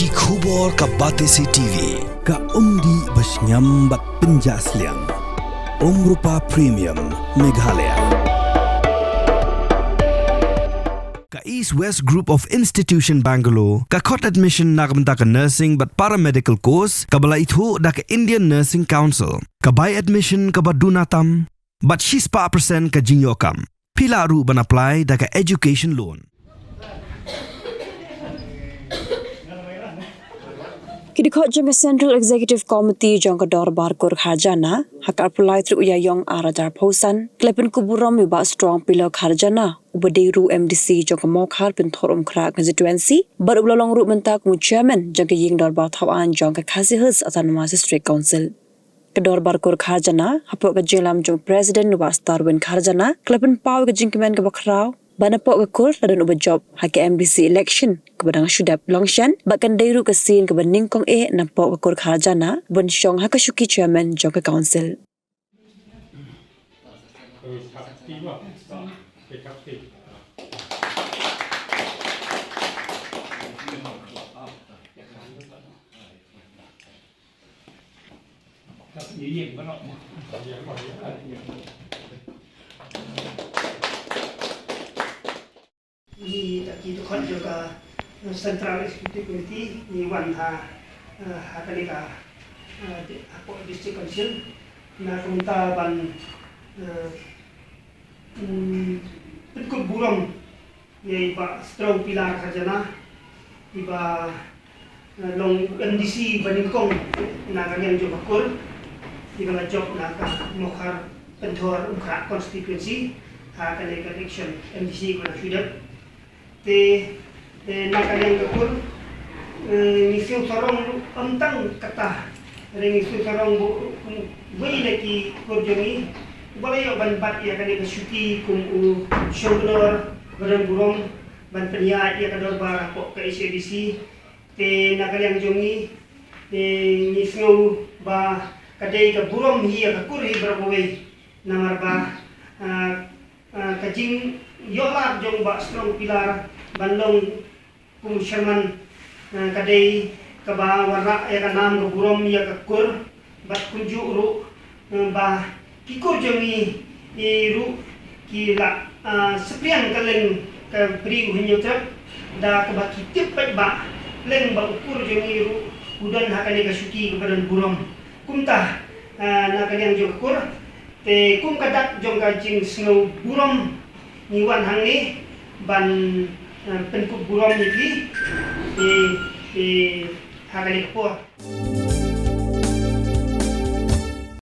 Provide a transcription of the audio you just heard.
Ki khubor ka Batesi TV. Ka umdi basnyam bak penjaslian. Rupa Premium Meghalaya. Ka East West Group of Institution Bangalore, ka khot admission nagamta ka nursing but paramedical course, ka bala ithu da ka Indian Nursing Council, ka buy admission ka badunatam, but she's pa percent ka jinyokam. Pila ru ban apply da ka education loan. Kidikot jang Central Executive Committee jang ka dorbar kur kharjana hakar pulai tru ya yong aradar posan klepen kuburam ba strong pillar kharjana ubadeiru MDC jang ka mokhar pen thorum khra constituency bar ublolong ru mentak mu chairman jang ka ying dorbar thawan jang ka khasihus autonomous district council ka dorbar kur kharjana hapok ka jelam jang president wa starwin kharjana klepen paw ka jingkemen ka bakrau bana pok ke kur dan ubah job hak MDC election kepadang syudap longshan bahkan dairu ke sin ke bening kong nampok ke kur kharjana bon syong hak syuki chairman jong ke council Ni taki to khot juga Central Executive Committee ni wan ha kalika apa district council na kumta ban ikut buram ye ba strong pilar khajana iba long NDC baningkong na kalian jo bakul iba job na ka mokhar penthor umkha constituency ha kalika election NDC ko na syudap te nakalian kapur ngisiu sarong amtang kata ngisiu sarong buai lagi kurjungi boleh ban bat ya kan kesuki kum shoulder badan burung ban peniat ya kador bar pok ke ICDC te nakalian jongi ngisiu ba kadai ka burung hiya ka kur hi berbuai namar ba kajing yola jong ba strong pilar bandong kum sherman kadai kaba warna ya kanam burom ya kakur bat kunju ru ba kikur jongi ru kila sepian kaleng ka pri hunyo trap da kaba kitip ba leng ba ukur jongi ru udan hakane kasuki kepada burom kumta na kalian jo kur te kum kadak jong kajing snow burom niwan hangi ban penkuk buram ni di hakali kapur.